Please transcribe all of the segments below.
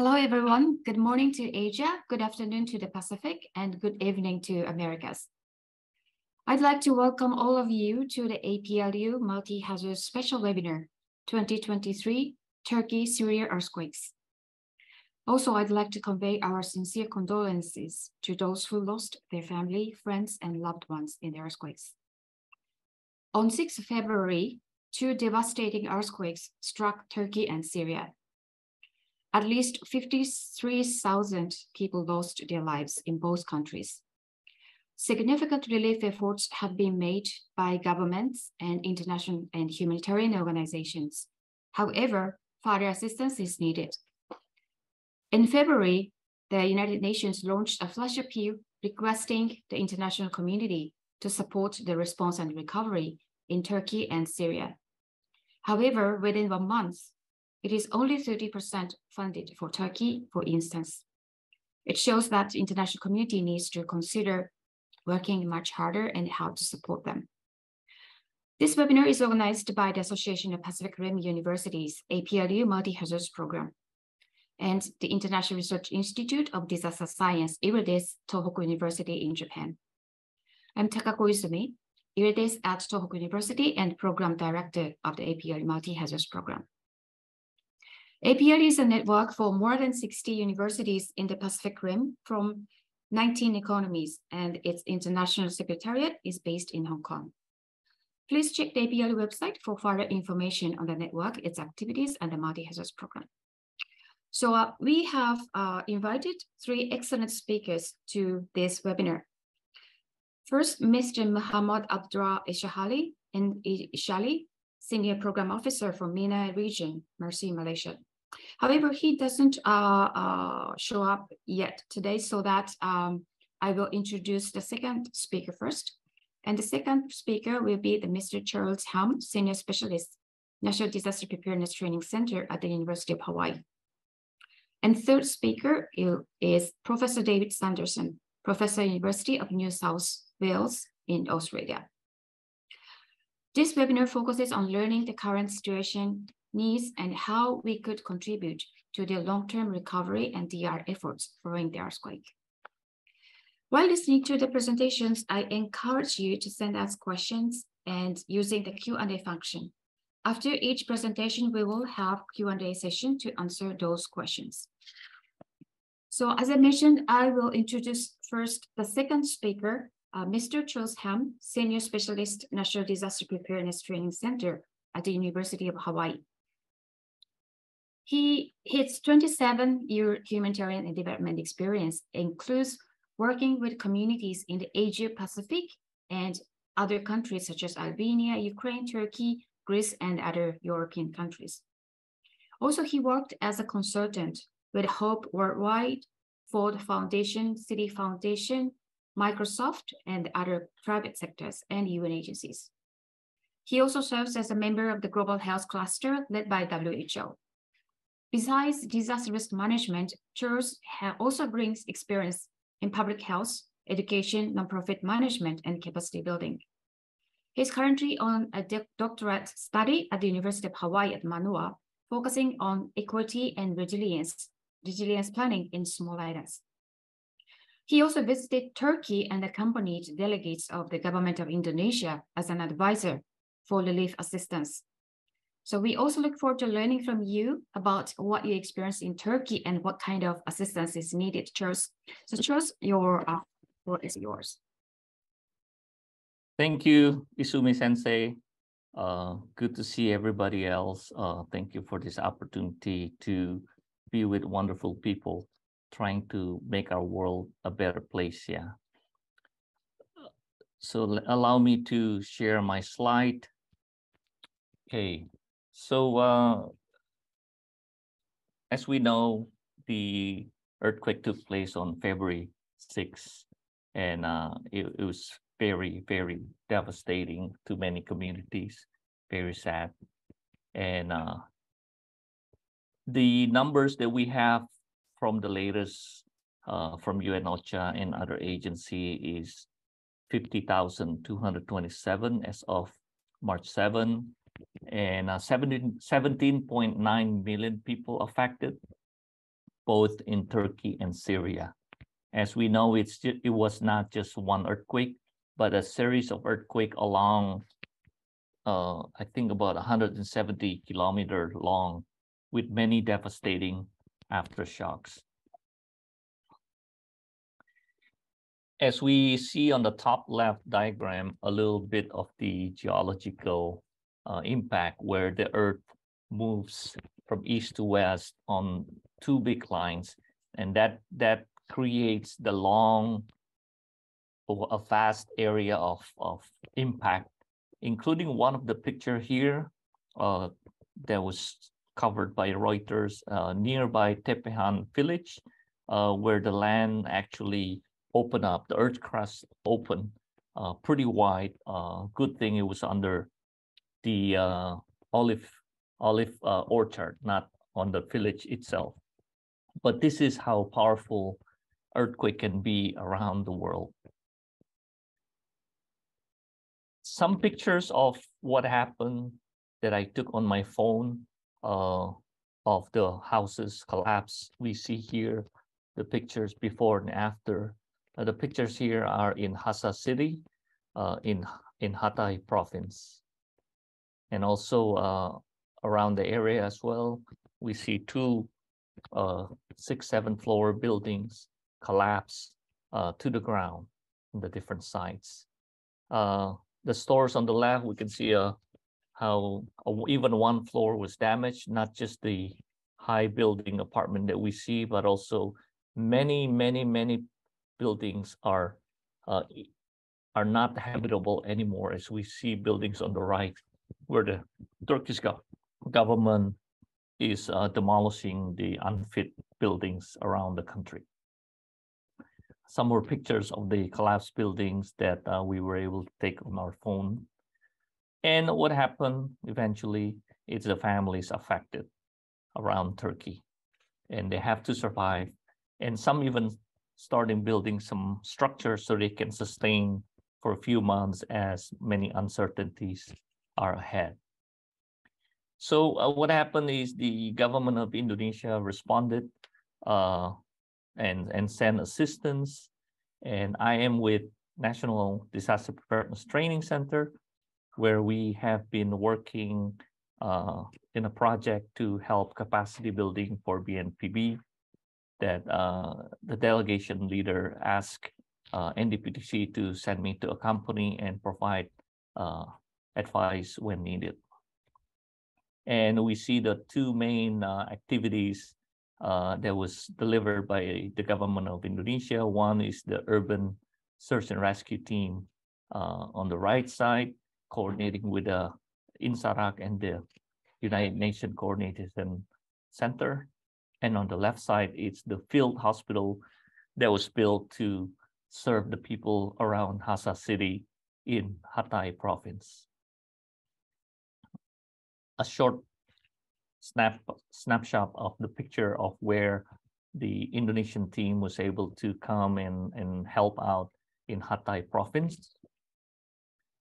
Hello, everyone. Good morning to Asia, good afternoon to the Pacific, and good evening to Americas. I'd like to welcome all of you to the APRU Multi-Hazard Special Webinar 2023 Turkey-Syria Earthquakes. Also, I'd like to convey our sincere condolences to those who lost their family, friends, and loved ones in the earthquakes. On 6 February, two devastating earthquakes struck Turkey and Syria. At least 53,000 people lost their lives in both countries. Significant relief efforts have been made by governments and international and humanitarian organizations. However, further assistance is needed. In February, the United Nations launched a flash appeal requesting the international community to support the response and recovery in Turkey and Syria. However, within 1 month, it is only 30% funded for Turkey, for instance. It shows that the international community needs to consider working much harder and how to support them. This webinar is organized by the Association of Pacific Rim Universities, APRU Multi-Hazards Program, and the International Research Institute of Disaster Science, IRIDIS, Tohoku University in Japan. I'm Takako Izumi, IRIDIS at Tohoku University and Program Director of the APRU Multi-Hazards Program. APRU is a network for more than 60 universities in the Pacific Rim from 19 economies, and its international secretariat is based in Hong Kong. Please check the APRU website for further information on the network, its activities, and the multi-hazards program. So we have invited 3 excellent speakers to this webinar. First, Mr. Muhammad Abdullah Ishali, Senior Program Officer for MENA region, Mercy, Malaysia. However, he doesn't show up yet today, so that I will introduce the second speaker first. And the second speaker will be the Mr. Charles Ham, Senior Specialist, National Disaster Preparedness Training Center at the University of Hawaii. And third speaker is Professor David Sanderson, Professor, University of New South Wales in Australia. This webinar focuses on learning the current situation, needs, and how we could contribute to the long-term recovery and DR efforts following the earthquake. While listening to the presentations, I encourage you to send us questions and using the Q&A function. After each presentation, we will have Q&A session to answer those questions. So as I mentioned, I will introduce first the second speaker, Mr. Charles Ham, Senior Specialist, National Disaster Preparedness Training Center at the University of Hawaii. His 27-year humanitarian and development experience includes working with communities in the Asia Pacific and other countries such as Albania, Ukraine, Turkey, Greece, and other European countries. Also, he worked as a consultant with Hope Worldwide, Ford Foundation, City Foundation, Microsoft, and other private sectors and UN agencies. He also serves as a member of the Global Health Cluster led by WHO. Besides disaster risk management, Charles also brings experience in public health, education, nonprofit management, and capacity building. He's currently on a doctorate study at the University of Hawaii at Manoa, focusing on equity and resilience planning in small islands. He also visited Turkey and accompanied delegates of the government of Indonesia as an advisor for relief assistance. So we also look forward to learning from you about what you experienced in Turkey and what kind of assistance is needed, Charles. So Charles, your floor is yours. Thank you, Izumi Sensei. Good to see everybody else. Thank you for this opportunity to be with wonderful people trying to make our world a better place. Yeah. So allow me to share my slide. Okay. So as we know, the earthquake took place on February 6th, and it was very, very devastating to many communities, very sad. And the numbers that we have from the latest from UN OCHA and other agency is 50,227 as of March 7, and 17.9 million people affected. both in Turkey and Syria. As we know, it was not just one earthquake, but a series of earthquakes along, I think about 170 kilometers long, with many devastating aftershocks. As we see on the top left diagram, a little bit of the geological impact where the earth moves from east to west on two big lines, and that creates the long, a vast area of impact, including one of the picture here that was covered by Reuters nearby Tepehan village, where the land actually opened up, the earth crust opened pretty wide. Good thing it was under the olive orchard, not on the village itself. But this is how powerful earthquake can be around the world. Some pictures of what happened that I took on my phone of the houses collapse. We see here the pictures before and after. The pictures here are in Hassa city, in Hatay province. And also around the area as well, we see two 6, 7 floor buildings collapse to the ground in the different sites. The stores on the left, we can see how even one floor was damaged, not just the high building apartment that we see, but also many buildings are not habitable anymore, as we see buildings on the right where the Turkish government is demolishing the unfit buildings around the country. Some more pictures of the collapsed buildings that we were able to take on our phone. And what happened eventually is the families affected around Turkey, and they have to survive. And some even starting building some structures so they can sustain for a few months as many uncertainties are ahead. So what happened is the government of Indonesia responded and send assistance. And I am with National Disaster Preparedness Training Center, where we have been working in a project to help capacity building for BNPB, that the delegation leader asked NDPTC to send me to accompany and provide advice when needed. And we see the two main activities that was delivered by the government of Indonesia. One is the urban search and rescue team on the right side, coordinating with the INSARAG and the United Nations Coordination Center. And on the left side, it's the field hospital that was built to serve the people around Hassa city in Hatay province. A short snapshot of the picture of where the Indonesian team was able to come and help out in Hatay province.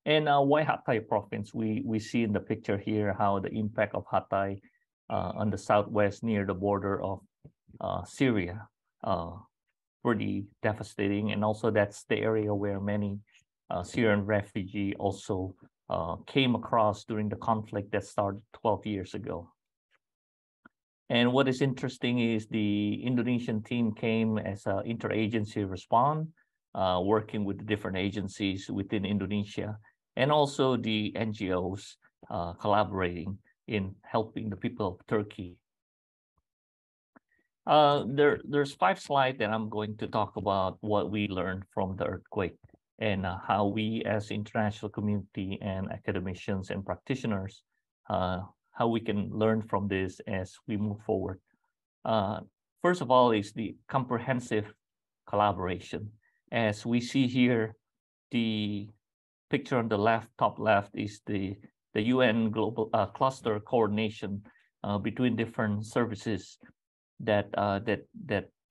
And why Hatay province? We see in the picture here how the impact of Hatay on the southwest near the border of Syria, pretty devastating. And also that's the area where many Syrian refugees also came across during the conflict that started 12 years ago. And what is interesting is the Indonesian team came as an interagency response, working with the different agencies within Indonesia, and also the NGOs collaborating in helping the people of Turkey. There's 5 slides that I'm going to talk about what we learned from the earthquake and how we as international community and academicians and practitioners, how we can learn from this as we move forward. First of all is the comprehensive collaboration. As we see here, the picture on the left, top left, is the UN global cluster coordination between different services that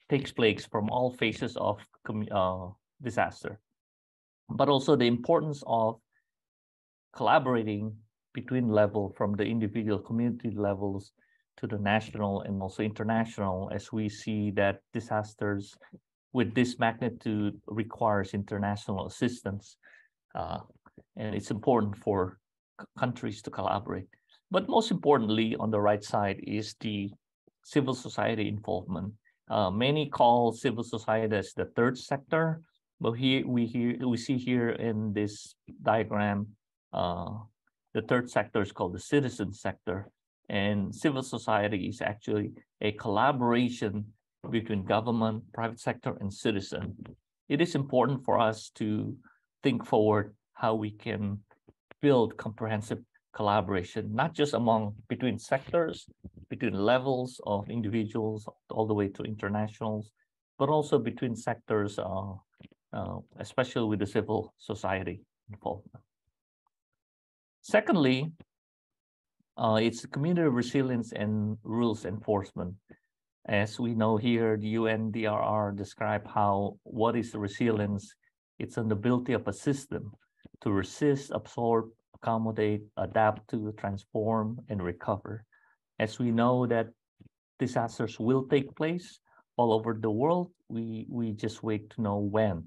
takes place from all phases of disaster, but also the importance of collaborating between level from the individual community levels to the national and also international, as we see that disasters with this magnitude requires international assistance. And it's important for countries to collaborate. But most importantly, on the right side is the civil society involvement. Many call civil society as the third sector, but we see here in this diagram, the third sector is called the citizen sector, and civil society is actually a collaboration between government, private sector, and citizen. It is important for us to think forward how we can build comprehensive collaboration, not just between sectors, between levels of individuals, all the way to internationals, but also between sectors, especially with the civil society involvement. Secondly, it's community resilience and rules enforcement. As we know here, the UNDRR describe what is resilience. It's an ability of a system to resist, absorb, accommodate, adapt to, transform, and recover. As we know that disasters will take place all over the world, we just wait to know when.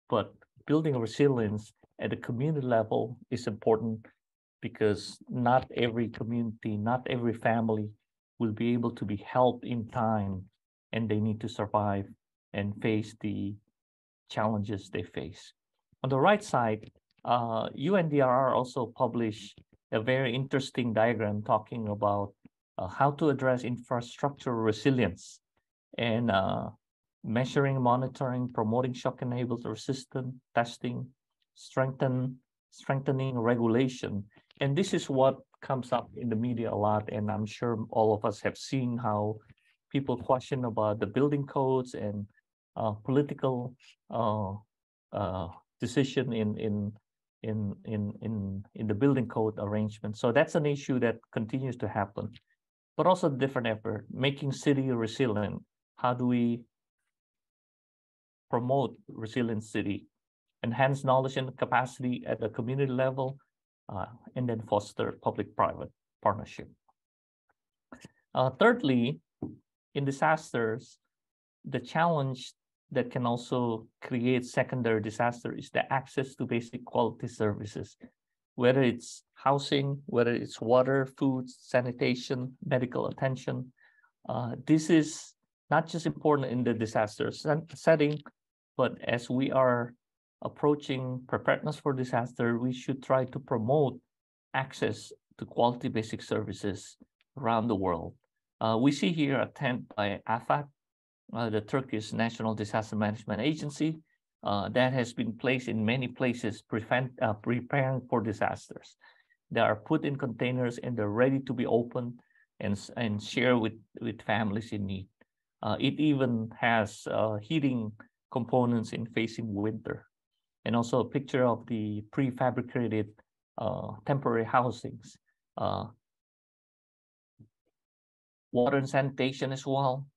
But building resilience at the community level is important because not every community, not every family will be able to be helped in time, and they need to survive and face the challenges they face. On the right side, UNDRR also published a very interesting diagram talking about how to address infrastructure resilience and measuring, monitoring, promoting shock-enabled resistance, testing, strengthening regulation. And this is what comes up in the media a lot, and I'm sure all of us have seen how people question about the building codes and political decision in the building code arrangement. So that's an issue that continues to happen, but also different effort, making city resilient. How do we promote resilient city, enhance knowledge and capacity at the community level, and then foster public-private partnership. Thirdly, in disasters, the challenge that can also create secondary disaster is the access to basic quality services, whether it's housing, whether it's water, food, sanitation, medical attention. This is not just important in the disaster setting, but as we are approaching preparedness for disaster, we should try to promote access to quality basic services around the world. We see here a attempt by AFAD, the Turkish National Disaster Management Agency, that has been placed in many places preparing for disasters. They are put in containers and they're ready to be opened and share with families in need. It even has heating components in facing winter, and also a picture of the prefabricated temporary housings. Water and sanitation as well.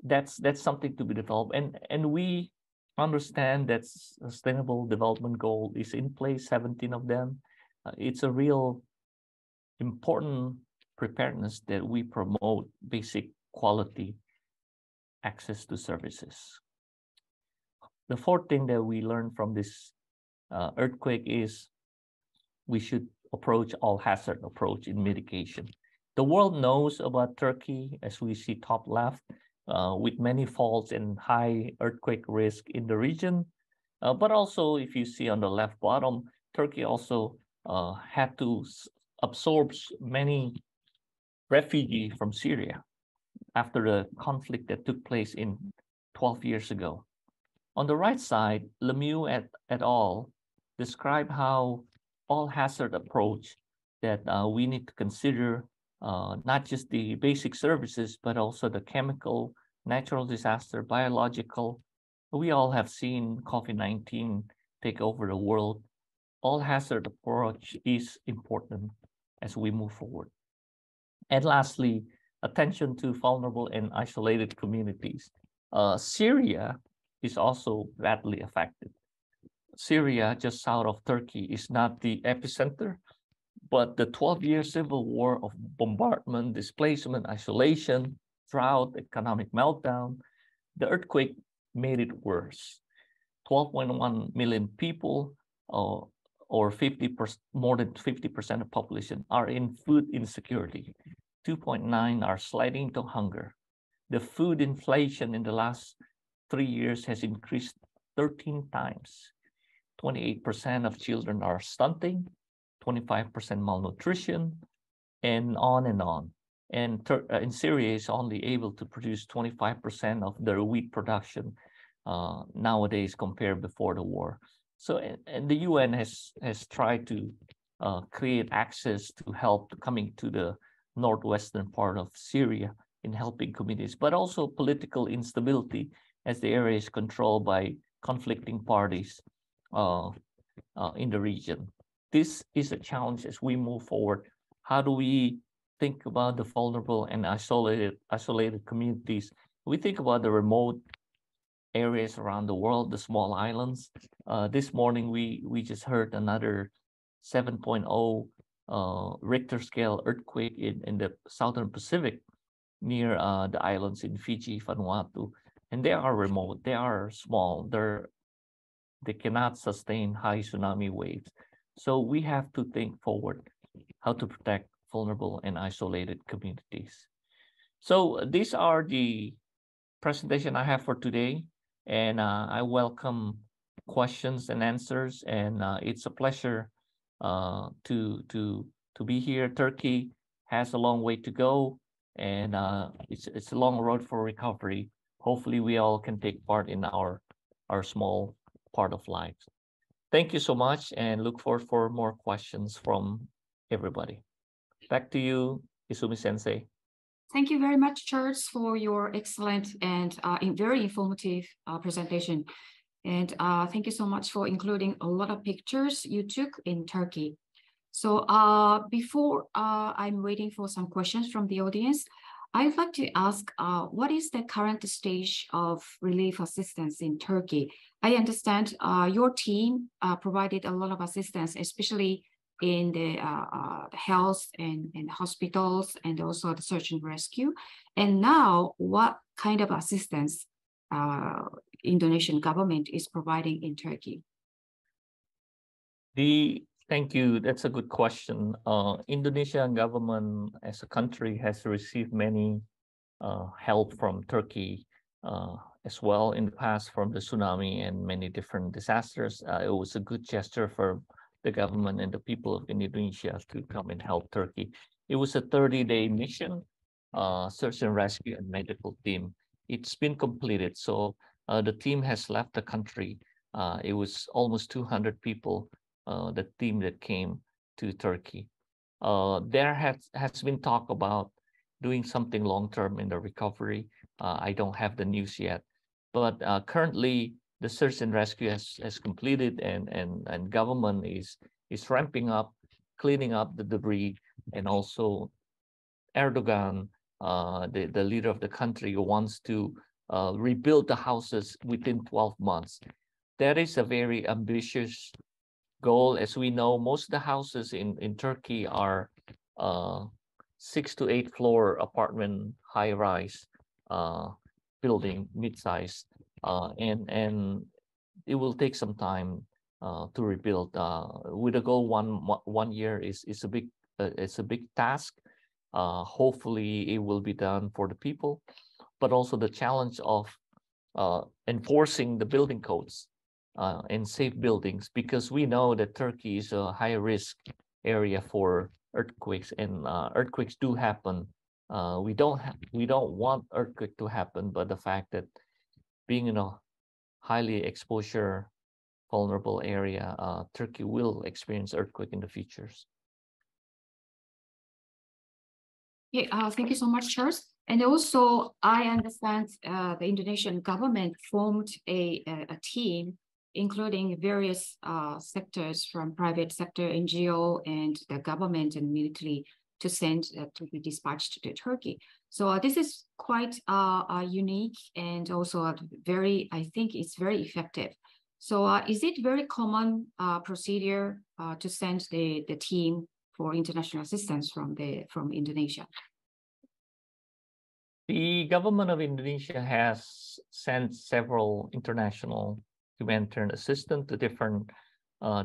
That's something to be developed, and we understand that sustainable development goal is in place, 17 of them. It's a real important preparedness that we promote basic quality access to services. The fourth thing that we learned from this earthquake is we should approach all hazard approach in mitigation. The world knows about Turkey, as we see top left, with many faults and high earthquake risk in the region. But also, if you see on the left bottom, Turkey also had to absorb many refugees from Syria after the conflict that took place in 12 years ago. On the right side, Lemieux et al. Describe how all hazard approach that we need to consider not just the basic services, but also the chemical, natural disaster, biological. We all have seen COVID-19 take over the world. All hazard approach is important as we move forward. And lastly, attention to vulnerable and isolated communities. Syria is also badly affected. Syria, just south of Turkey, is not the epicenter, But the 12-year civil war of bombardment, displacement, isolation, drought, economic meltdown, the earthquake made it worse. 12.1 million people, or 50%, more than 50% of population, are in food insecurity. 2.9 are sliding to hunger. The food inflation in the last 3 years has increased 13 times. 28% of children are stunting, 25% malnutrition, and on and on. And Syria is only able to produce 25% of their wheat production nowadays compared before the war. So, and the UN has tried to create access to help coming to the northwestern part of Syria in helping communities, but also political instability as the area is controlled by conflicting parties in the region. This is a challenge as we move forward. How do we think about the vulnerable and isolated communities? We think about the remote areas around the world, the small islands. This morning, we just heard another 7.0 Richter scale earthquake in the Southern Pacific near the islands in Fiji, Vanuatu. And they are remote, they are small, they cannot sustain high tsunami waves. So we have to think forward how to protect vulnerable and isolated communities. So these are the presentation I have for today, and I welcome questions and answers, and it's a pleasure to be here. Turkey has a long way to go, and it's a long road for recovery. Hopefully, we all can take part in our small part of life. Thank you so much, and look forward for more questions from everybody. Back to you, Isumi Sensei. Thank you very much, Charles, for your excellent and very informative presentation. And thank you so much for including a lot of pictures you took in Turkey. So before I'm waiting for some questions from the audience, I'd like to ask, what is the current stage of relief assistance in Turkey? I understand your team provided a lot of assistance, especially in the health and hospitals, and also the search and rescue. And now, what kind of assistance Indonesian government is providing in Turkey? Thank you. That's a good question. Indonesian government as a country has received many help from Turkey as well in the past from the tsunami and many different disasters. It was a good gesture for the government and the people of Indonesia to come and help Turkey. It was a 30-day mission, search and rescue and medical team. It's been completed. So the team has left the country. It was almost 200 people, the team that came to Turkey. There has been talk about doing something long-term in the recovery. I don't have the news yet, but currently the search and rescue has completed, and government is ramping up, cleaning up the debris, and also Erdogan, the leader of the country, wants to rebuild the houses within 12 months. That is a very ambitious goal. As we know, most of the houses in Turkey are 6 to 8 floor apartment, high-rise building, mid-size, and it will take some time to rebuild. With a goal, one year is a big it's a big task. Hopefully, it will be done for the people, but also the challenge of enforcing the building codes and safe buildings, because we know that Turkey is a high-risk area for earthquakes, and earthquakes do happen. We don't want earthquake to happen, but the fact that being in a highly exposure, vulnerable area, Turkey will experience earthquake in the futures. Yeah, thank you so much, Charles. And also, I understand the Indonesian government formed a team, including various sectors from private sector, NGO, and the government and military, to send to be dispatched to Turkey. So this is quite unique, and also very, I think it's very effective. So is it very common procedure to send the team for international assistance from Indonesia? The government of Indonesia has sent several international humanitarian assistance to different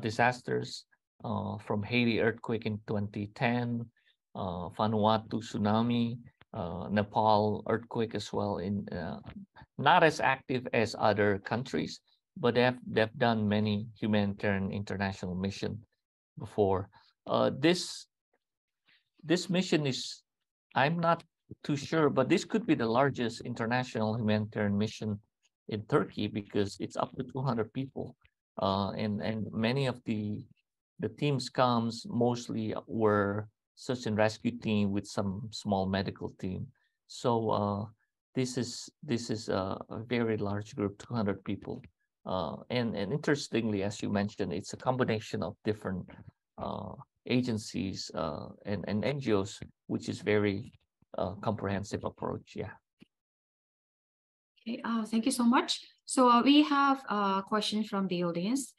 disasters, from Haiti earthquake in 2010, Vanuatu tsunami, Nepal earthquake as well. In not as active as other countries, but they've done many humanitarian international mission before. This mission is, I'm not too sure, but this could be the largest international humanitarian mission in Turkey because it's up to 200 people, and many of the teams comes mostly were search and rescue team with some small medical team. So this is a very large group, 200 people, and interestingly, as you mentioned, it's a combination of different agencies and NGOs, which is very comprehensive approach. Yeah. Okay, thank you so much. So we have a question from the audience.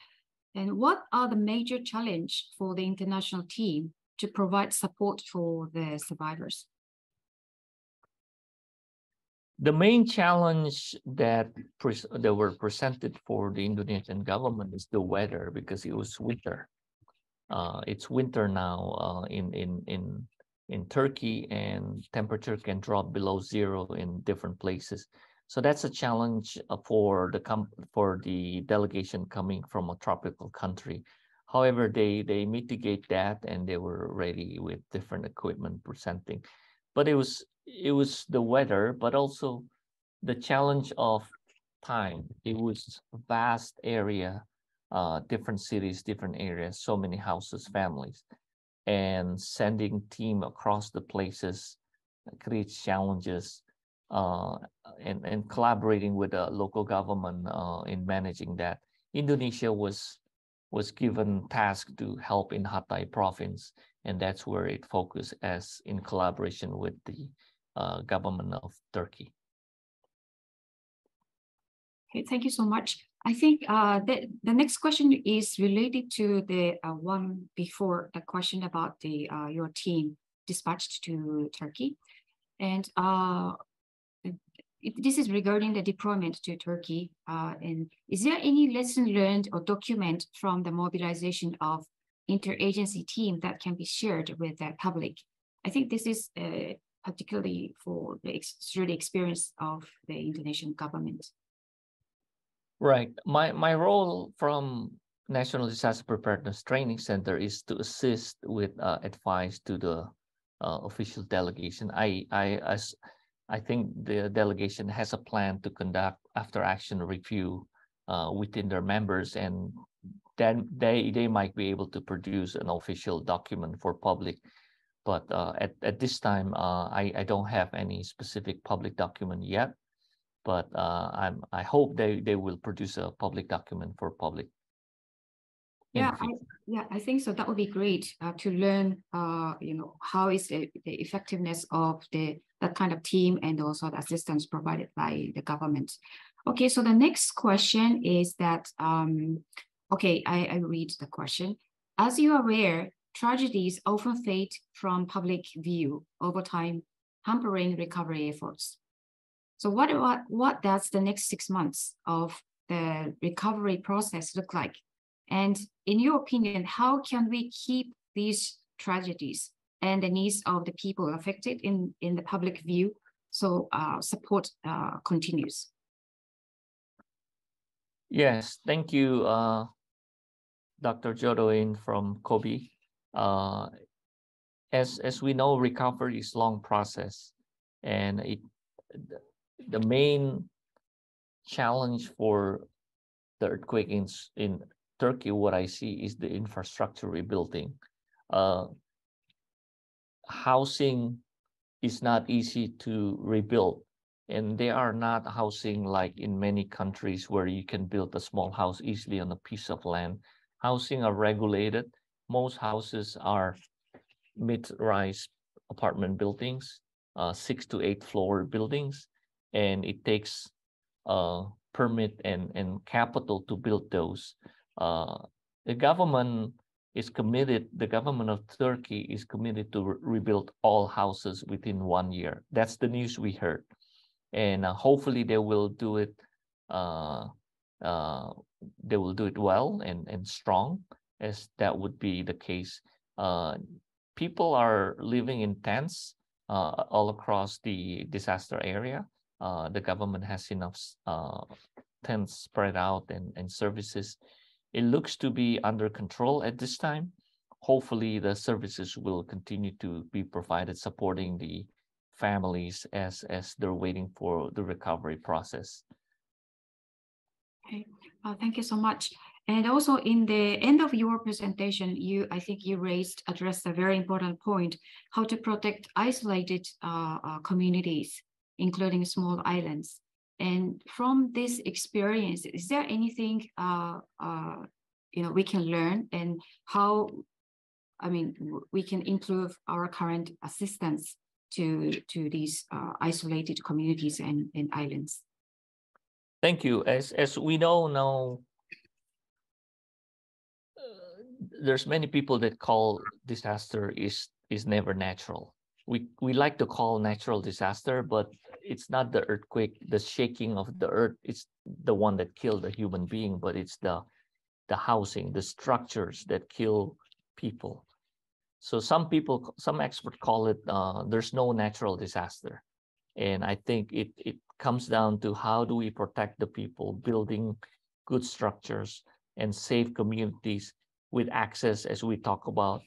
And what are the major challenge for the international team to provide support for the survivors? The main challenge that were presented for the Indonesian government is the weather, because it was winter. It's winter now in Turkey, and temperature can drop below zero in different places. So that's a challenge for the delegation coming from a tropical country. However, they mitigate that, and they were ready with different equipment presenting. But it was the weather, but also the challenge of time. It was a vast area, different cities, different areas, so many houses, families, and sending team across the places creates challenges. And collaborating with the local government in managing that. Indonesia was given task to help in Hatay province, and that's where it focused as in collaboration with the government of Turkey. Okay, thank you so much. I think the next question is related to the one before, the question about the your team dispatched to Turkey, and this is regarding the deployment to Turkey. And is there any lesson learned or document from the mobilization of interagency team that can be shared with the public? I think this is particularly for through the experience of the Indonesian government. Right. My role from National Disaster Preparedness Training Center is to assist with advice to the official delegation. I think the delegation has a plan to conduct after-action review within their members, and then they might be able to produce an official document for public. But at this time, I don't have any specific public document yet. But I hope they will produce a public document for public. Yeah, I think so. That would be great to learn, how is the effectiveness of that kind of team, and also the assistance provided by the government. Okay, so the next question is that, I read the question. As you are aware, tragedies often fade from public view over time, hampering recovery efforts. So what does the next 6 months of the recovery process look like? And in your opinion, how can we keep these tragedies and the needs of the people affected in the public view, so support continues? Yes, thank you, Dr. Jodoin from Kobe. As we know, recovery is a long process, and the main challenge for the earthquake in Turkey, what I see is the infrastructure rebuilding. Housing is not easy to rebuild, and they are not housing like in many countries where you can build a small house easily on a piece of land. Housing are regulated. Most houses are mid-rise apartment buildings, 6 to 8 floor buildings, and it takes permit and capital to build those. The government is committed, the government of Turkey is committed to rebuild all houses within 1 year. That's the news we heard. And hopefully they will do it well and strong, as that would be the case. People are living in tents all across the disaster area. The government has enough tents spread out and services. It looks to be under control at this time. Hopefully the services will continue to be provided, supporting the families as they're waiting for the recovery process. Okay, thank you so much. And also in the end of your presentation, I think you addressed a very important point, how to protect isolated communities, including small islands. And from this experience, is there anything we can learn, and how, we can improve our current assistance to these isolated communities and islands? Thank you. As we know now, there's many people that call disaster is never natural. We like to call natural disaster, but it's not the earthquake, the shaking of the earth. It's the one that killed the human being, but it's the housing, the structures that kill people. So some experts call it there's no natural disaster. And I think it comes down to how do we protect the people, building good structures and safe communities with access, as we talk about.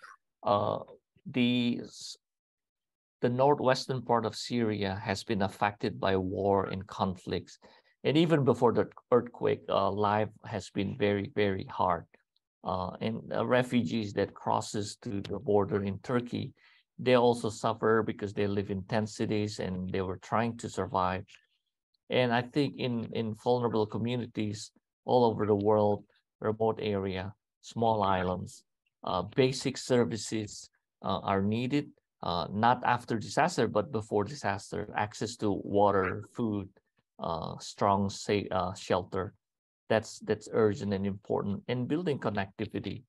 The northwestern part of Syria has been affected by war and conflicts. And even before the earthquake, life has been very, very hard. And refugees that crosses to the border in Turkey, they also suffer because they live in tent cities and they were trying to survive. And I think in vulnerable communities all over the world, remote area, small islands, basic services are needed, not after disaster, but before disaster. Access to water, food, strong shelter. That's urgent and important. And building connectivity,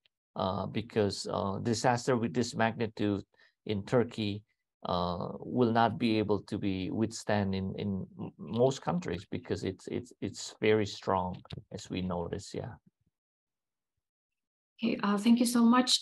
because disaster with this magnitude in Turkey will not be able to be withstand in most countries, because it's very strong, as we notice. Yeah. Okay, thank you so much.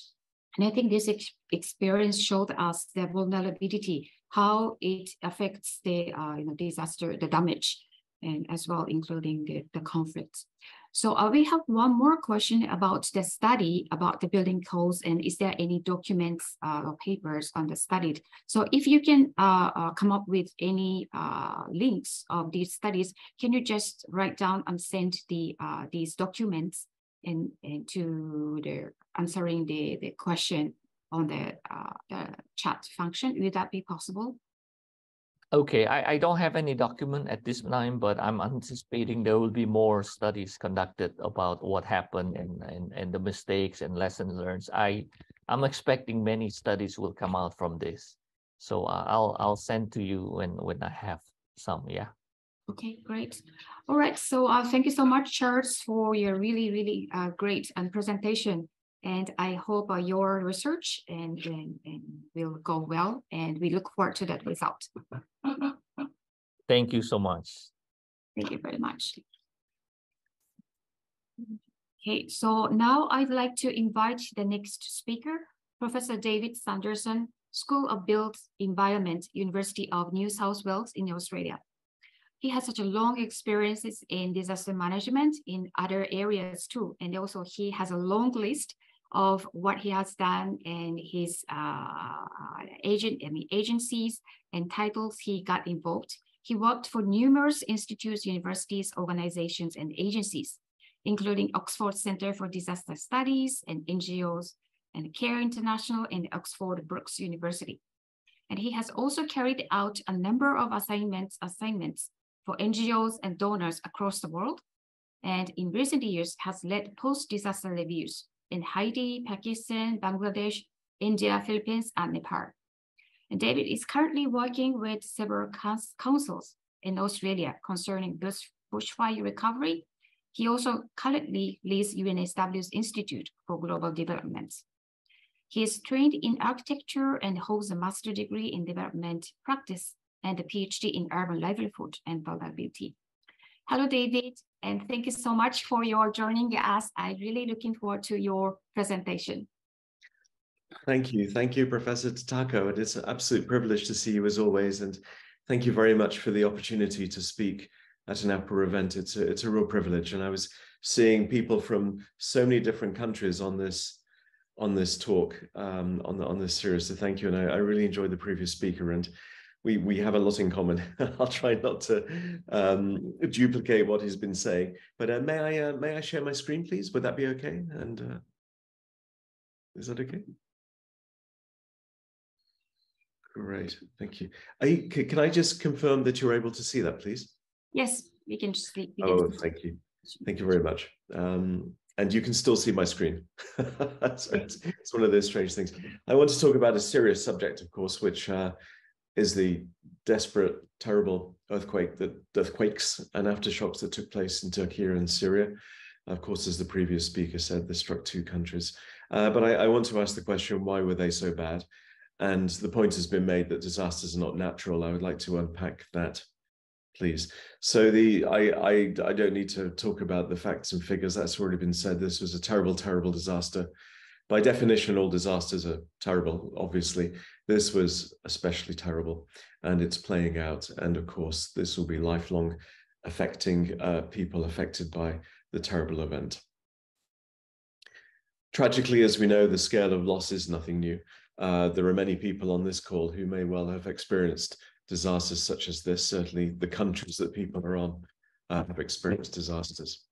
And I think this experience showed us the vulnerability, how it affects the disaster, the damage, and as well including the conflict. So we have one more question about the study about the building codes, and is there any documents or papers on the study? So if you can come up with any links of these studies, can you just write down and send these documents and to the answering the question on the chat function? Would that be possible? Okay, I don't have any document at this time, but I'm anticipating there will be more studies conducted about what happened and the mistakes and lessons learned. I'm expecting many studies will come out from this. So I'll send to you when I have some. Yeah. Okay, great. All right. So thank you so much, Charles, for your really, really great presentation. And I hope your research and will go well, and we look forward to that result. Thank you so much. Thank you very much. Okay, so now I'd like to invite the next speaker, Professor David Sanderson, School of Built Environment, University of New South Wales in Australia. He has such a long experiences in disaster management in other areas too. And also he has a long list of what he has done and his agencies and titles he got involved. He worked for numerous institutes, universities, organizations, and agencies, including Oxford Center for Disaster Studies and NGOs, and CARE International and Oxford Brookes University. And he has also carried out a number of assignments for NGOs and donors across the world, and in recent years has led post-disaster reviews in Haiti, Pakistan, Bangladesh, India, Philippines, and Nepal. And David is currently working with several councils in Australia concerning bushfire recovery. He also currently leads UNSW's Institute for Global Development. He is trained in architecture and holds a master's degree in development practice and a PhD in urban livelihood and vulnerability. Hello, David, and thank you so much for your joining us. I'm really looking forward to your presentation. Thank you, Professor Tatako. And it's an absolute privilege to see you as always. And thank you very much for the opportunity to speak at an APRU event. It's a real privilege. And I was seeing people from so many different countries on this talk, on this series. So thank you. And I really enjoyed the previous speaker, and we have a lot in common. I'll try not to duplicate what he's been saying. But may I share my screen, please? Would that be okay? And is that okay? Great, thank you. Can I just confirm that you're able to see that, please? Yes, we can just see. Oh, thank you. Thank you very much. And you can still see my screen. So it's one of those strange things. I want to talk about a serious subject, of course, which is the desperate, terrible earthquakes and aftershocks that took place in Turkey and Syria. Of course, as the previous speaker said, this struck 2 countries. But I want to ask the question, why were they so bad? And the point has been made that disasters are not natural. I would like to unpack that, please. So I don't need to talk about the facts and figures. That's already been said. This was a terrible, terrible disaster. By definition, all disasters are terrible, obviously. This was especially terrible, and it's playing out. And of course, this will be lifelong, affecting people affected by the terrible event. Tragically, as we know, the scale of loss is nothing new. There are many people on this call who may well have experienced disasters such as this. Certainly the countries that people are on have experienced disasters.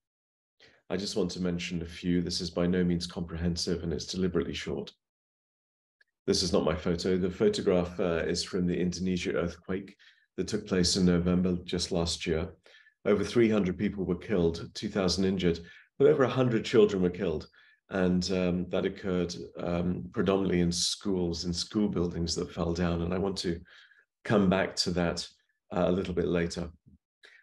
I just want to mention a few. This is by no means comprehensive, and it's deliberately short. This is not my photo. The photograph is from the Indonesia earthquake that took place in November just last year. Over 300 people were killed, 2,000 injured, but over 100 children were killed. And that occurred predominantly in schools, in school buildings that fell down. And I want to come back to that a little bit later.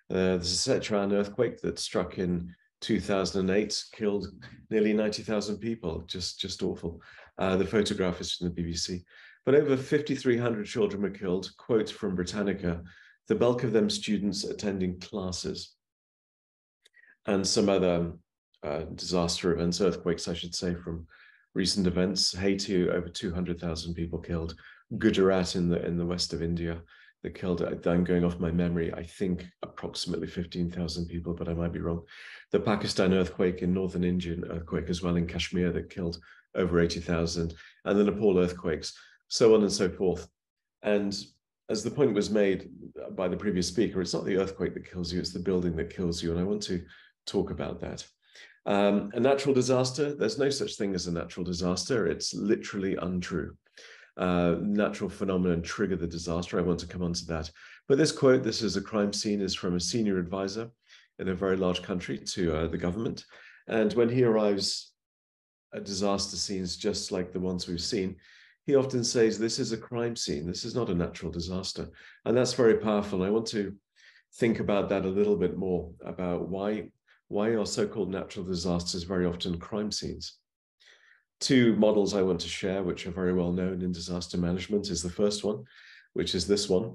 There's a Sichuan earthquake that struck in 2008, killed nearly 90,000 people, just awful. The photograph is from the BBC. But over 5,300 children were killed, quote from Britannica, the bulk of them students attending classes. And some other disaster events, earthquakes, I should say, from recent events. Haiti, over 200,000 people killed. Gujarat in the west of India, that killed, I'm going off my memory, I think approximately 15,000 people, but I might be wrong. The Pakistan earthquake, in northern Indian earthquake as well in Kashmir, that killed over 80,000, and the Nepal earthquakes, so on and so forth. And as the point was made by the previous speaker, it's not the earthquake that kills you, it's the building that kills you. And I want to talk about that. A natural disaster, there's no such thing as a natural disaster. It's literally untrue. Natural phenomenon trigger the disaster. I want to come on to that. But this quote, this is a crime scene, is from a senior advisor in a very large country to the government. And when he arrives at disaster scenes just like the ones we've seen, he often says, this is a crime scene. This is not a natural disaster. And that's very powerful. And I want to think about that a little bit more, about why are so-called natural disasters very often crime scenes. 2 models I want to share, which are very well known in disaster management, is the first one, which is this one,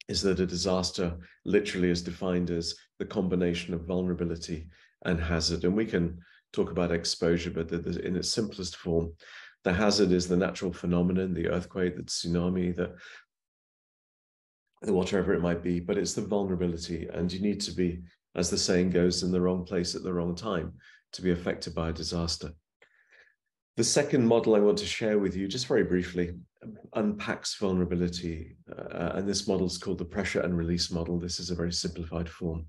is that a disaster literally is defined as the combination of vulnerability and hazard. And we can talk about exposure, but in its simplest form, the hazard is the natural phenomenon, the earthquake, the tsunami, the whatever it might be, but it's the vulnerability. And you need to be, as the saying goes, in the wrong place at the wrong time to be affected by a disaster. The second model I want to share with you, just very briefly, unpacks vulnerability. And this model is called the pressure and release model. This is a very simplified form.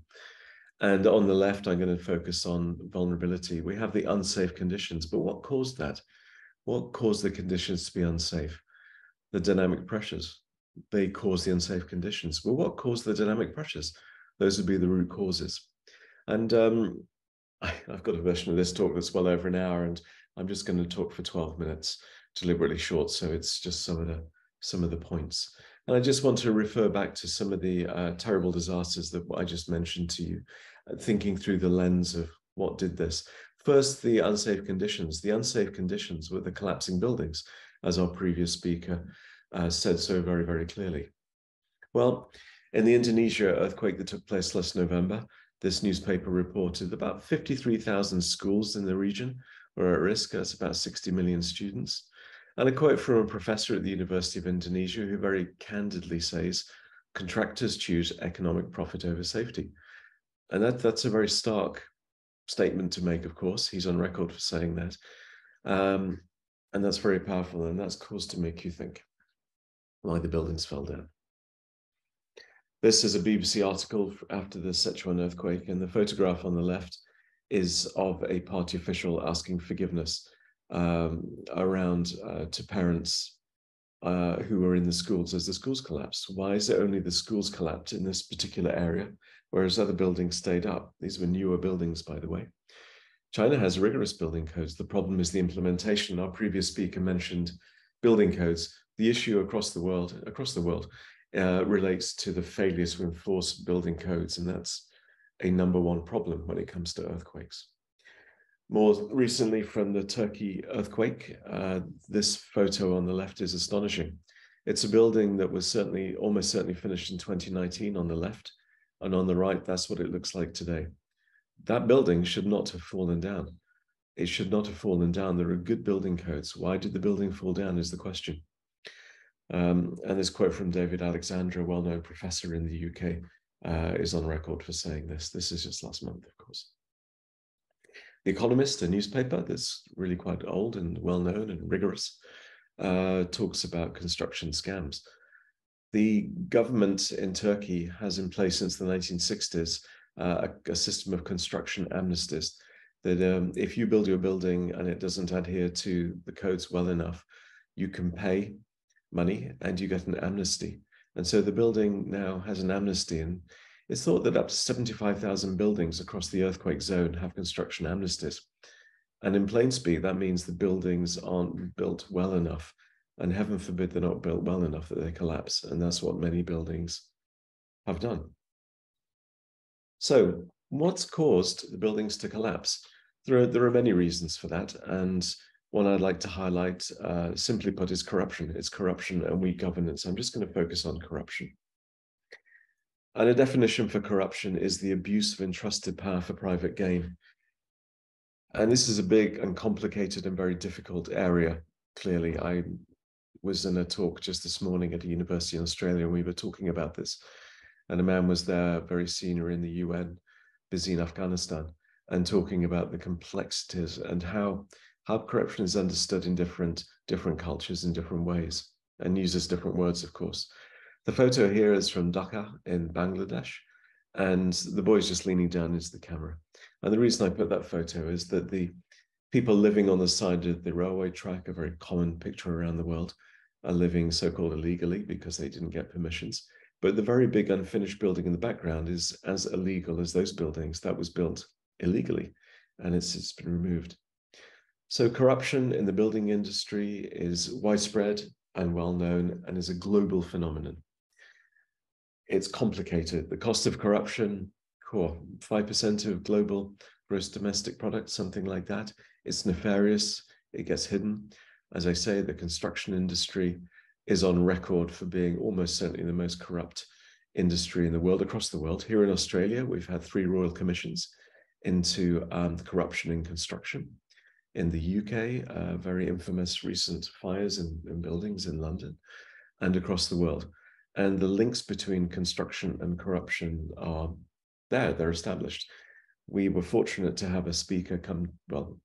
And on the left, I'm going to focus on vulnerability. We have the unsafe conditions, but what caused that? What caused the conditions to be unsafe? The dynamic pressures. They cause the unsafe conditions. Well, what caused the dynamic pressures? Those would be the root causes. And I've got a version of this talk that's well over an hour, and I'm just going to talk for 12 minutes, deliberately short, so it's just some of the points. And I just want to refer back to some of the terrible disasters that I just mentioned to you, thinking through the lens of what did this. First, the unsafe conditions. The unsafe conditions were the collapsing buildings, as our previous speaker said so very, very clearly. Well, in the Indonesia earthquake that took place last November, this newspaper reported about 53,000 schools in the region were at risk. That's about 60 million students. And a quote from a professor at the University of Indonesia who very candidly says, contractors choose economic profit over safety. And that's a very stark statement to make, of course. He's on record for saying that. And that's very powerful, and that's cause to make you think why the buildings fell down. This is a BBC article after the Sichuan earthquake, and the photograph on the left is of a party official asking forgiveness around to parents who were in the schools as the schools collapsed. Why is it only the schools collapsed in this particular area, whereas other buildings stayed up? These were newer buildings, by the way. China has rigorous building codes. The problem is the implementation. Our previous speaker mentioned building codes. The issue across the world relates to the failure to enforce building codes, and that's a #1 problem when it comes to earthquakes. More recently, from the Turkey earthquake, this photo on the left is astonishing. It's a building that was almost certainly finished in 2019 on the left, and on the right, that's what it looks like today. That building should not have fallen down. It should not have fallen down. There are good building codes. Why did the building fall down is the question. And this quote from David Alexander, a well-known professor in the UK, is on record for saying this. This is just last month, of course. The Economist, a newspaper that's really quite old and well-known and rigorous, talks about construction scams. The government in Turkey has in place since the 1960s a system of construction amnesties that if you build your building and it doesn't adhere to the codes well enough, you can pay money and you get an amnesty. And so the building now has an amnesty, and it's thought that up to 75,000 buildings across the earthquake zone have construction amnesties. And in plain speak, that means the buildings aren't built well enough, and heaven forbid they're not built well enough that they collapse. And that's what many buildings have done. So what's caused the buildings to collapse? There are many reasons for that. And one I'd like to highlight, simply put, is corruption. It's corruption and weak governance. I'm just going to focus on corruption. And a definition for corruption is the abuse of entrusted power for private gain. And this is a big and complicated and very difficult area, clearly. I was in a talk just this morning at a university in Australia, and we were talking about this. And a man was there, very senior in the UN, busy in Afghanistan, and talking about the complexities and how corruption is understood in different cultures in different ways, and uses different words, of course. The photo here is from Dhaka in Bangladesh, and the boy's just leaning down into the camera. And the reason I put that photo is that the people living on the side of the railway track, a very common picture around the world, are living so-called illegally because they didn't get permissions. But the very big unfinished building in the background is as illegal as those buildings. That was built illegally, and it's been removed. So corruption in the building industry is widespread and well-known and is a global phenomenon. It's complicated. The cost of corruption, 5% of global gross domestic product, something like that. It's nefarious. It gets hidden. As I say, the construction industry is on record for being almost certainly the most corrupt industry in the world, across the world. Here in Australia, we've had 3 royal commissions into corruption in construction. In the UK, very infamous recent fires in buildings in London and across the world. And the links between construction and corruption are there, they're established. We were fortunate to have a speaker come, well,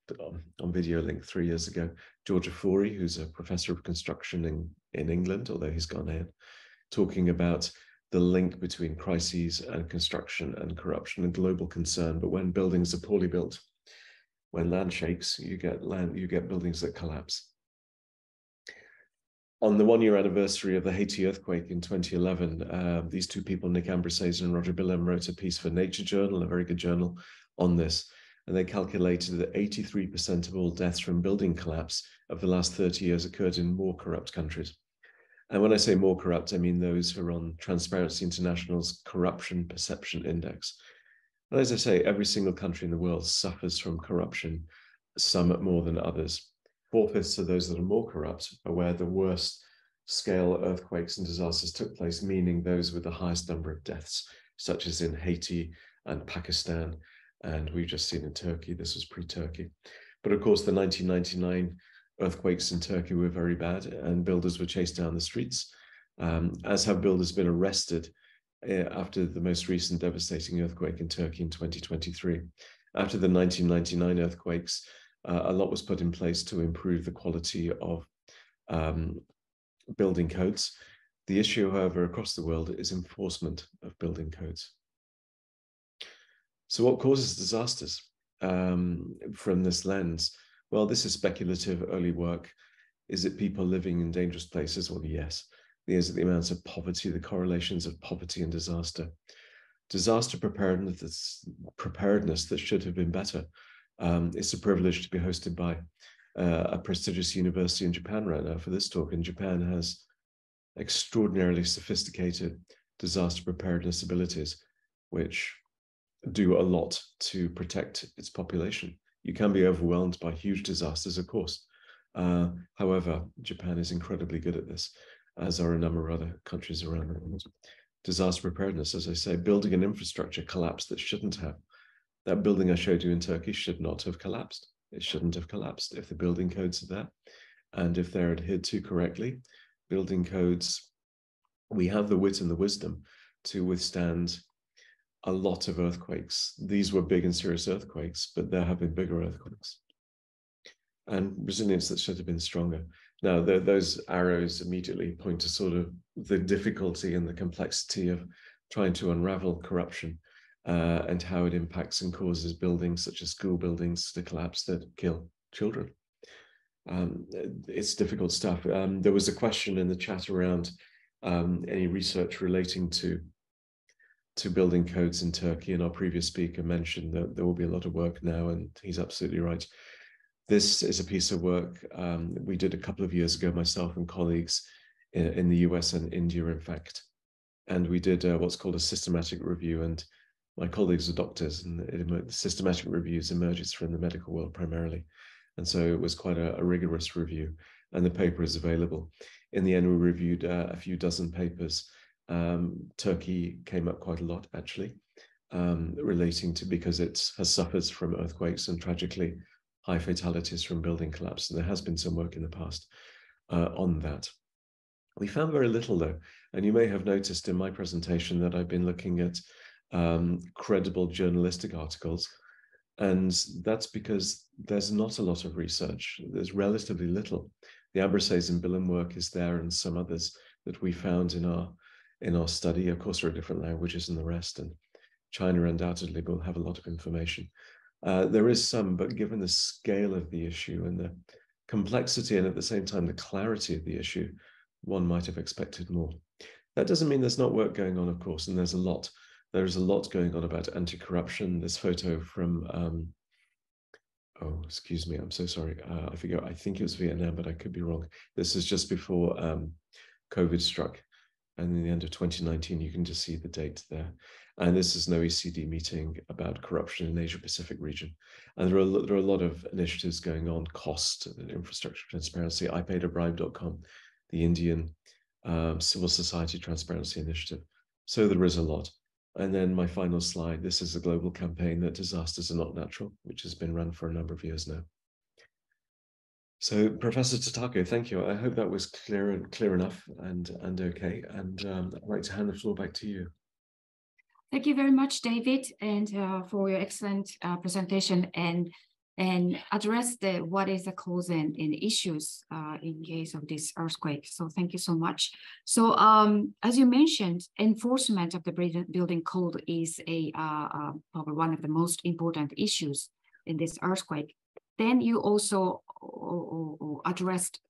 on video link 3 years ago, George Afori, who's a professor of construction in England, although he's Ghanaian, talking about the link between crises and construction and corruption and global concern. But when buildings are poorly built, when land shakes, you get buildings that collapse. On the 1-year anniversary of the Haiti earthquake in 2011, these 2 people, Nick Ambrosese and Roger Billam, wrote a piece for Nature Journal, a very good journal, on this. And they calculated that 83% of all deaths from building collapse of the last 30 years occurred in more corrupt countries. And when I say more corrupt, I mean those who are on Transparency International's Corruption Perception Index. And as I say, every single country in the world suffers from corruption, some more than others. 4/5 of those that are more corrupt are where the worst scale earthquakes and disasters took place, meaning those with the highest number of deaths, such as in Haiti and Pakistan. And we've just seen in Turkey, this was pre-Turkey. But of course, the 1999 earthquakes in Turkey were very bad, and builders were chased down the streets, as have builders been arrested after the most recent devastating earthquake in Turkey in 2023. After the 1999 earthquakes, a lot was put in place to improve the quality of building codes. The issue, however, across the world is enforcement of building codes. So what causes disasters from this lens? Well, this is speculative early work. Is it people living in dangerous places? Well, yes. Is it the amounts of poverty, the correlations of poverty and disaster? Disaster preparedness that should have been better. It's a privilege to be hosted by a prestigious university in Japan right now for this talk. And Japan has extraordinarily sophisticated disaster preparedness abilities, which do a lot to protect its population. You can be overwhelmed by huge disasters, of course. However, Japan is incredibly good at this, as are a number of other countries around the world. Disaster preparedness, as I say, building an infrastructure collapse that shouldn't have. That building I showed you in Turkey should not have collapsed. It shouldn't have collapsed if the building codes are there. And if they're adhered to correctly, building codes, we have the wit and the wisdom to withstand a lot of earthquakes. These were big and serious earthquakes, but there have been bigger earthquakes. And resilience that should have been stronger. Now, those arrows immediately point to sort of the difficulty and the complexity of trying to unravel corruption and how it impacts and causes buildings such as school buildings to collapse that kill children. It's difficult stuff. There was a question in the chat around any research relating to building codes in Turkey, and our previous speaker mentioned that there will be a lot of work now, and he's absolutely right. This is a piece of work we did a couple of years ago, myself and colleagues in the US and India, in fact. And we did what's called a systematic review. And my colleagues are doctors, and the systematic reviews emerges from the medical world primarily. And so it was quite a rigorous review, and the paper is available. In the end, we reviewed a few dozen papers. Turkey came up quite a lot, actually, relating to, because it has suffered from earthquakes and tragically high fatalities from building collapse. And there has been some work in the past on that. We found very little, though. And you may have noticed in my presentation that I've been looking at credible journalistic articles. And that's because there's not a lot of research. There's relatively little. The Abrases and Billen work is there, and some others that we found in our study. Of course, there are different languages and the rest, and China undoubtedly will have a lot of information. There is some, but given the scale of the issue and the complexity, and at the same time the clarity of the issue, one might have expected more. That doesn't mean there's not work going on, of course, and there's a lot. There is a lot going on about anti-corruption. This photo from, oh, excuse me, I'm so sorry. I forget, I think it was Vietnam, but I could be wrong. This is just before COVID struck. And in the end of 2019, you can just see the date there. And this is an OECD meeting about corruption in the Asia-Pacific region. And there are a lot of initiatives going on, cost, infrastructure transparency, iPaidAbribe.com, the Indian Civil Society Transparency Initiative. So there is a lot. And then my final slide, this is a global campaign that disasters are not natural, which has been run for a number of years now. So Professor Tatako, thank you. I hope that was clear enough and okay. And I'd like to hand the floor back to you. Thank you very much, David, and for your excellent presentation and address what is the cause and issues in case of this earthquake. So thank you so much. So as you mentioned, enforcement of the building code is probably one of the most important issues in this earthquake. Then you also addressed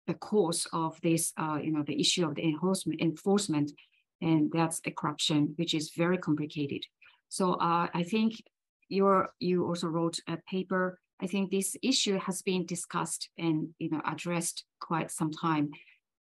the cause of this, the issue of the enforcement, and that's a corruption, which is very complicated. So I think you also wrote a paper. I think this issue has been discussed and addressed quite some time.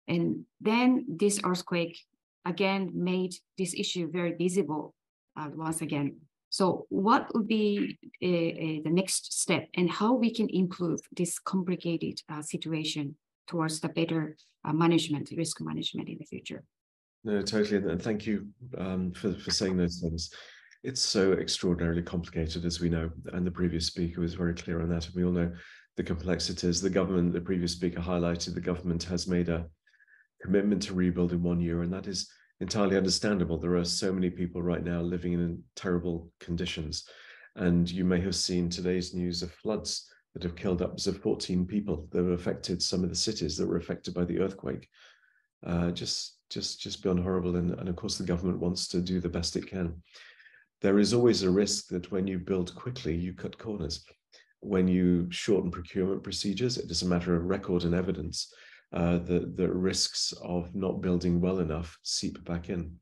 And then this earthquake again made this issue very visible once again. So what would be the next step, and how we can improve this complicated situation towards the better management, risk management in the future? No, totally. And thank you for saying those things. It's so extraordinarily complicated, as we know, and the previous speaker was very clear on that. And we all know the complexities. The government, the previous speaker highlighted, the government has made a commitment to rebuild in 1 year, and that is entirely understandable. There are so many people right now living in terrible conditions, and you may have seen today's news of floods that have killed upwards of 14 people that have affected some of the cities that were affected by the earthquake. Just beyond horrible, and of course the government wants to do the best it can. There is always a risk that when you build quickly, you cut corners. When you shorten procurement procedures, it is a matter of record and evidence. The risks of not building well enough seep back in.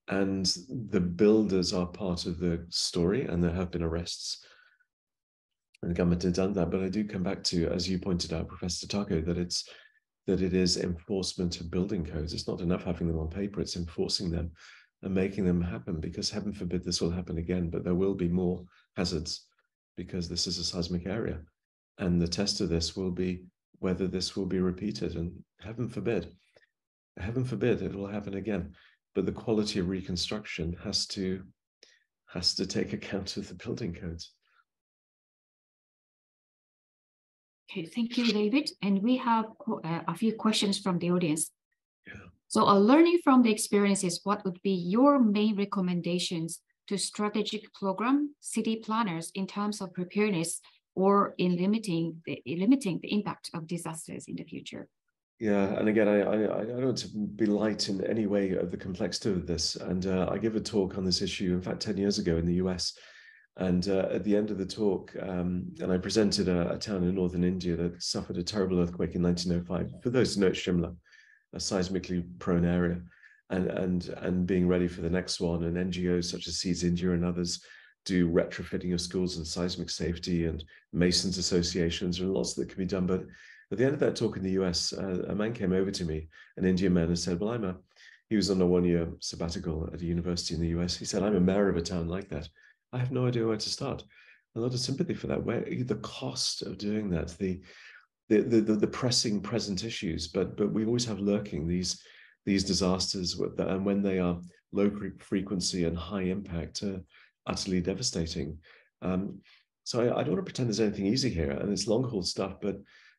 And the builders are part of the story, and there have been arrests. And the government has done that. But I do come back to, as you pointed out, Professor Tako, that it is enforcement of building codes. It's not enough having them on paper, it's enforcing them and making them happen, because heaven forbid this will happen again, but there will be more hazards because this is a seismic area. And the test of this will be whether this will be repeated, and heaven forbid it will happen again. But the quality of reconstruction has to take account of the building codes. Okay, thank you, David. And we have a few questions from the audience. Yeah. So learning from the experiences, what would be your main recommendations to strategic program city planners in terms of preparedness or in limiting the impact of disasters in the future? Yeah, and again, I don't want to be light in any way of the complexity of this. And I gave a talk on this issue, in fact, 10 years ago in the US. And at the end of the talk, and I presented a town in northern India that suffered a terrible earthquake in 1905. For those who know, Shimla, a seismically prone area, and being ready for the next one. And NGOs such as Seeds India and others do retrofitting of schools and seismic safety, and Masons associations, and lots that can be done. But at the end of that talk in the US, a man came over to me, an Indian man, and said, well, he was on a 1-year sabbatical at a university in the US. He said, I'm a mayor of a town like that. I have no idea where to start. A lot of sympathy for that. Where the cost of doing that, the pressing present issues, but we always have lurking these disasters, and when they are low frequency and high impact, utterly devastating. So I don't want to pretend there's anything easy here, and it's long haul stuff. But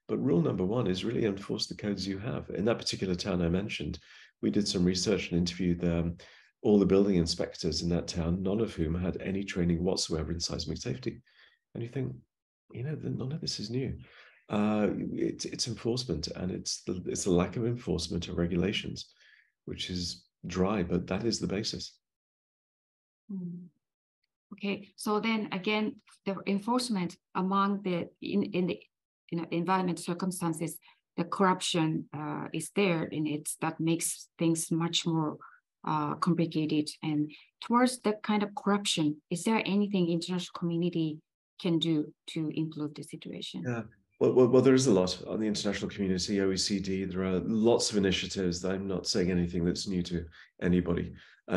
rule number one is really enforce the codes you have. In that particular town I mentioned, we did some research and interviewed all the building inspectors in that town, none of whom had any training whatsoever in seismic safety. And you think, none of this is new. It's enforcement, and it's the lack of enforcement of regulations, which is dry, but that is the basis. Okay, so then again, the enforcement among in the environment circumstances, the corruption is there, and that makes things much more complicated. And towards that kind of corruption, is there anything international community can do to improve the situation? Yeah. Well, there is a lot on the international community, OECD. There are lots of initiatives. I'm not saying anything that's new to anybody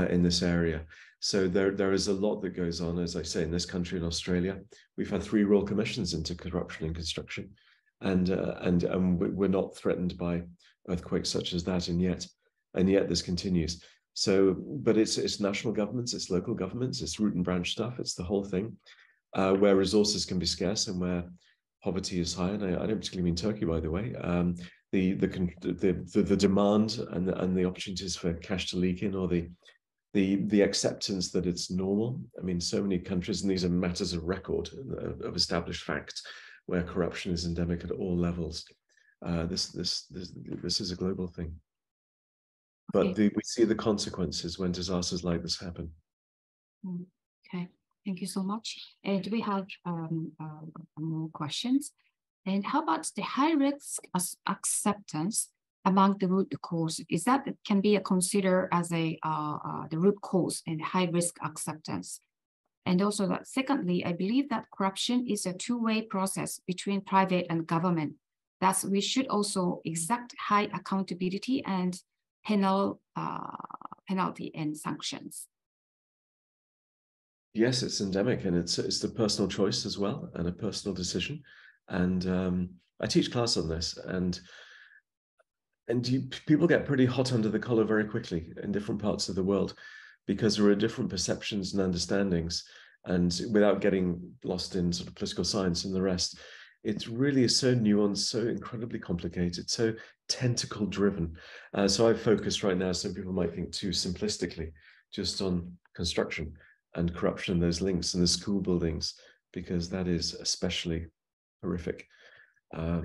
in this area. So there is a lot that goes on, as I say, in this country, in Australia. We've had 3 royal commissions into corruption in construction, and we're not threatened by earthquakes such as that, and yet this continues. So, but it's national governments, it's local governments, it's root and branch stuff, it's the whole thing, where resources can be scarce and where poverty is high, and I don't particularly mean Turkey, by the way. The demand and the opportunities for cash to leak in, or the acceptance that it's normal. I mean, so many countries, and these are matters of record, of established fact, where corruption is endemic at all levels. This is a global thing. But we see the consequences when disasters like this happen. Okay. Thank you so much. And we have more questions. And how about the high risk acceptance among the root cause? Is that can be considered as the root cause and high risk acceptance? And also that secondly, I believe that corruption is a two-way process between private and government. Thus, we should also exact high accountability and penalty and sanctions. Yes, it's endemic, and it's the personal choice as well, and a personal decision. And I teach class on this, and people get pretty hot under the collar very quickly in different parts of the world because there are different perceptions and understandings. And without getting lost in sort of political science and the rest, it's really so nuanced, so incredibly complicated, so tentacle driven. So I focus right now, some people might think too simplistically, just on construction and corruption, those links and the school buildings, because that is especially horrific.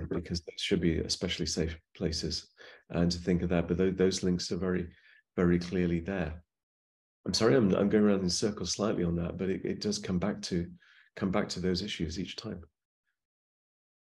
Because they should be especially safe places, and to think of that, but those links are very, very clearly there. I'm sorry, I'm going around in circles slightly on that, but it does come back to those issues each time.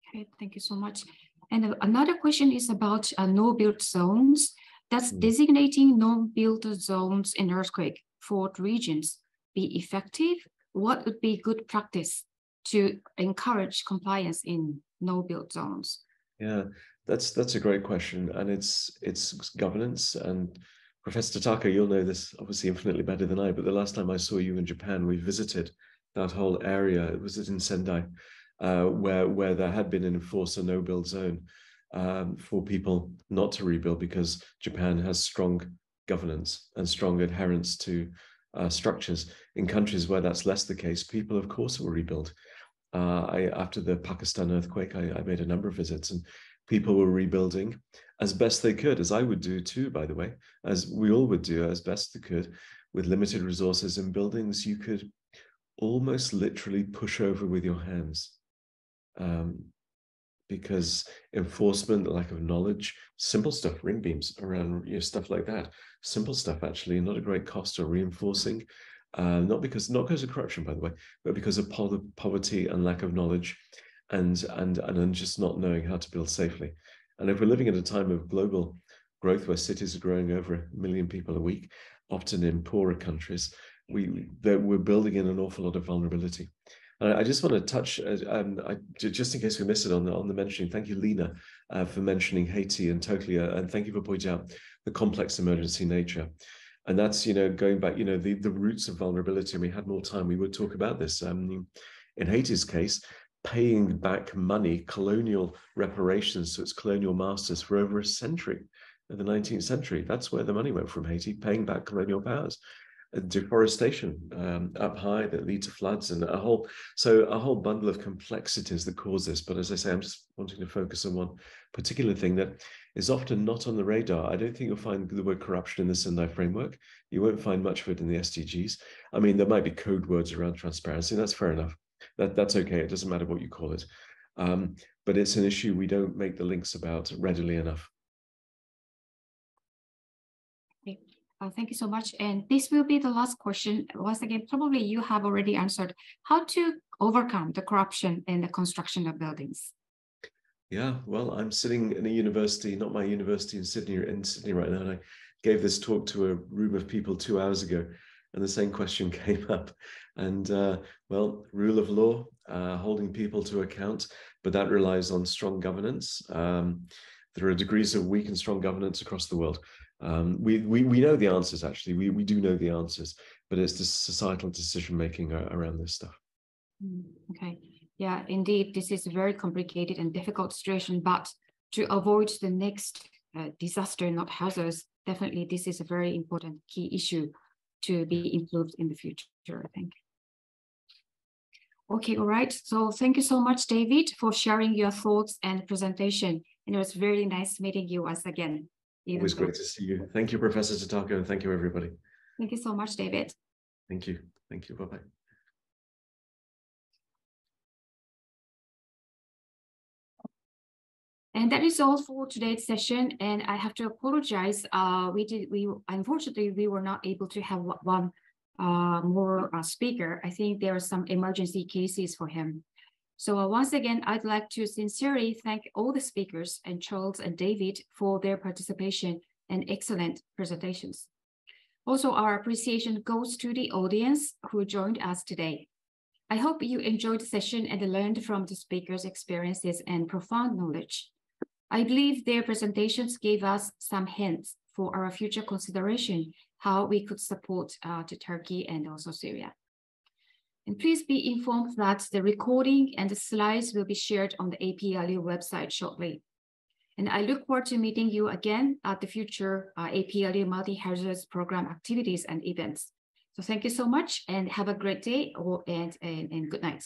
Okay, thank you so much. And another question is about no-build zones. Does designating no-build zones in earthquake fault regions be effective? What would be good practice to encourage compliance in no-build zones? Yeah, that's a great question, and it's governance. And Professor Tataka, you'll know this obviously infinitely better than I, but the last time I saw you in Japan, we visited that whole area. It was in Sendai, where there had been an enforcer no-build zone for people not to rebuild, because Japan has strong governance and strong adherence to structures. In countries where that's less the case, people of course will rebuild. After the Pakistan earthquake, I made a number of visits, and people were rebuilding as best they could, as I would do too, by the way, as we all would do, as best they could, with limited resources and buildings you could almost literally push over with your hands. Because enforcement, lack of knowledge, simple stuff, ring beams around, stuff like that, simple stuff, actually not a great cost, or reinforcing. Not because of corruption, by the way, but because of poverty and lack of knowledge, and just not knowing how to build safely. And if we're living at a time of global growth where cities are growing over 1 million people a week, often in poorer countries, we're building in an awful lot of vulnerability. I just want to touch, just in case we missed it on the mentioning. Thank you, Lena, for mentioning Haiti and totally, and thank you for pointing out the complex emergency nature. And that's, going back, the roots of vulnerability. And we had more time, we would talk about this. In Haiti's case, paying back money, colonial reparations to its colonial masters for over a century, in the 19th century. That's where the money went from Haiti, paying back colonial powers. Deforestation up high that lead to floods, and a whole bundle of complexities that cause this. But as I say, I'm just wanting to focus on one particular thing that is often not on the radar. I don't think you'll find the word corruption in the Sendai framework. You won't find much of it in the SDGs. I mean, there might be code words around transparency. That's fair enough. That's okay. It doesn't matter what you call it. But it's an issue we don't make the links about readily enough. Thank you so much. And this will be the last question. Once again, probably you have already answered how to overcome the corruption in the construction of buildings. Yeah, well, I'm sitting in a university, not my university in Sydney right now, and I gave this talk to a room of people 2 hours ago, and the same question came up. And well, rule of law, holding people to account, but that relies on strong governance. There are degrees of weak and strong governance across the world. We know the answers, actually. We do know the answers, but it's the societal decision-making around this stuff. Okay. Yeah, indeed, this is a very complicated and difficult situation, but to avoid the next disaster, not hazards, definitely this is a very important key issue to be improved in the future, I think. Okay, all right. So thank you so much, David, for sharing your thoughts and presentation. And it was very nice meeting you once again. Always great to see you. Thank you, Professor Tataka, and thank you, everybody. Thank you so much, David. Thank you. Thank you. Bye-bye. And that is all for today's session. And I have to apologize. Unfortunately, we were not able to have one more speaker. I think there are some emergency cases for him. So once again, I'd like to sincerely thank all the speakers and Charles and David for their participation and excellent presentations. Also, our appreciation goes to the audience who joined us today. I hope you enjoyed the session and learned from the speakers' experiences and profound knowledge. I believe their presentations gave us some hints for our future consideration, how we could support to Turkey and also Syria. And please be informed that the recording and the slides will be shared on the APLU website shortly. And I look forward to meeting you again at the future APLU multi-hazards program activities and events. So thank you so much and have a great day and good night.